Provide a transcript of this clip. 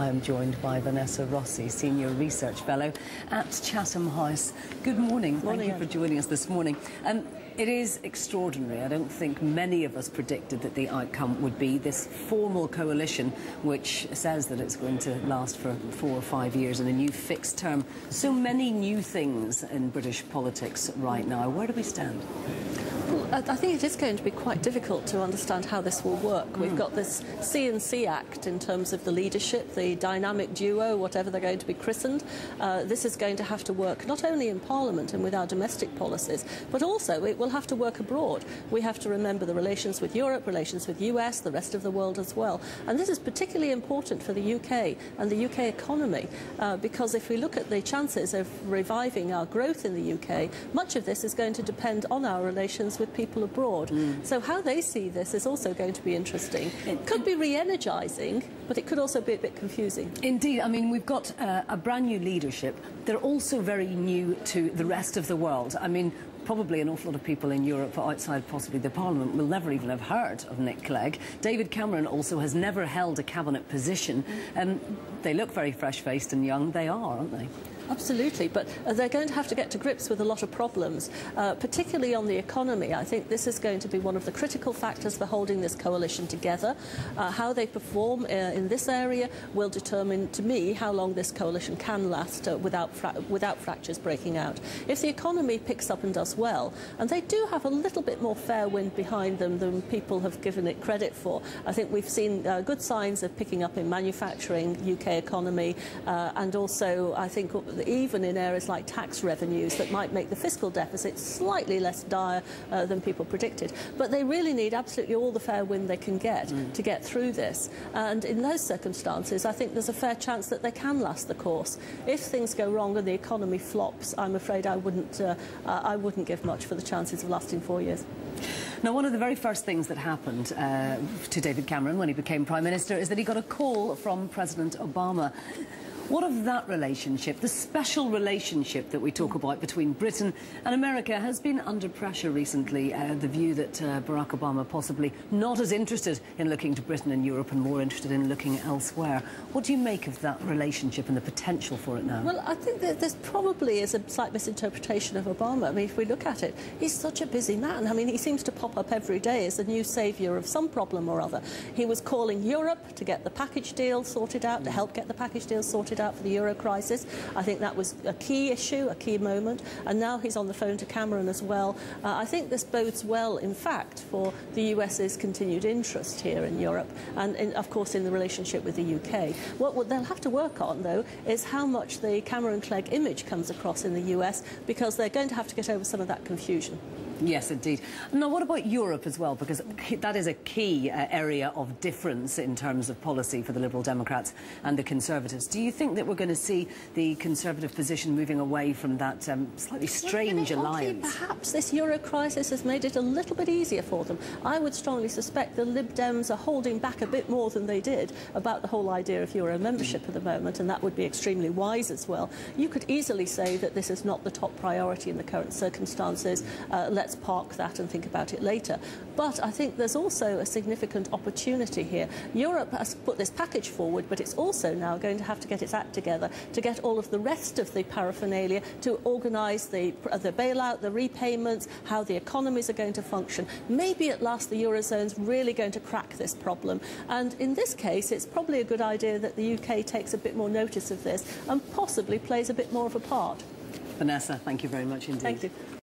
I am joined by Vanessa Rossi, Senior Research Fellow at Chatham House. Good morning. Thank you for joining us this morning. It is extraordinary. I don't think many of us predicted that the outcome would be this formal coalition, which says that it's going to last for 4 or 5 years in a new fixed term. So many new things in British politics right now. Where do we stand? Well, I think it is going to be quite difficult to understand how this will work. We've got this C&C Act in terms of the leadership, the dynamic duo, whatever they're going to be christened. This is going to have to work not only in Parliament and with our domestic policies, but also it will have to work abroad. We have to remember the relations with Europe, relations with US, the rest of the world as well. And this is particularly important for the UK and the UK economy, because if we look at the chances of reviving our growth in the UK, much of this is going to depend on our relations with people abroad. So how they see this is also going to be interesting. It could be re-energising, but it could also be a bit confusing. Indeed. I mean, we've got a brand new leadership. They're also very new to the rest of the world. I mean, probably an awful lot of people in Europe, outside possibly the Parliament, will never even have heard of Nick Clegg. David Cameron also has never held a cabinet position. They look very fresh-faced and young. They are, aren't they? Absolutely, but they're going to have to get to grips with a lot of problems, particularly on the economy. I think this is going to be one of the critical factors for holding this coalition together. How they perform in this area will determine, to me, how long this coalition can last without fractures breaking out. If the economy picks up and does well, and they do have a little bit more fair wind behind them than people have given it credit for. I think we've seen good signs of picking up in manufacturing, UK economy, and also, I think, even in areas like tax revenues that might make the fiscal deficit slightly less dire than people predicted. But they really need absolutely all the fair wind they can get to get through this. And in those circumstances, I think there's a fair chance that they can last the course. If things go wrong and the economy flops, I'm afraid I wouldn't give much for the chances of lasting 4 years. Now, one of the very first things that happened to David Cameron when he became Prime Minister is that he got a call from President Obama. What of that relationship, the special relationship that we talk about between Britain and America, has been under pressure recently? The view that Barack Obama possibly not as interested in looking to Britain and Europe and more interested in looking elsewhere. What do you make of that relationship and the potential for it now? Well, I think that this probably is a slight misinterpretation of Obama. I mean, if we look at it, he's such a busy man. I mean, he seems to pop up every day as the new saviour of some problem or other. He was calling Europe to get the package deal sorted out, to help get the package deal sorted out for the euro crisis. I think that was a key issue, a key moment, and now he's on the phone to Cameron as well. I think this bodes well, in fact, for the US's continued interest here in Europe and, of course, in the relationship with the UK. What they'll have to work on, though, is how much the Cameron-Clegg image comes across in the US, because they're going to have to get over some of that confusion. Yes, indeed. Now, what about Europe as well? Because that is a key area of difference in terms of policy for the Liberal Democrats and the Conservatives. Do you think that we're going to see the Conservative position moving away from that slightly strange alliance? Perhaps this euro crisis has made it a little bit easier for them. I would strongly suspect the Lib Dems are holding back a bit more than they did about the whole idea of euro membership at the moment, and that would be extremely wise as well. You could easily say that this is not the top priority in the current circumstances. Let's park that and think about it later. But I think there's also a significant opportunity here. Europe has put this package forward, but it's also now going to have to get its act together to get all of the rest of the paraphernalia to organise the bailout, the repayments, how the economies are going to function. Maybe at last the Eurozone's really going to crack this problem. And in this case, it's probably a good idea that the UK takes a bit more notice of this and possibly plays a bit more of a part. Vanessa, thank you very much indeed. Thank you.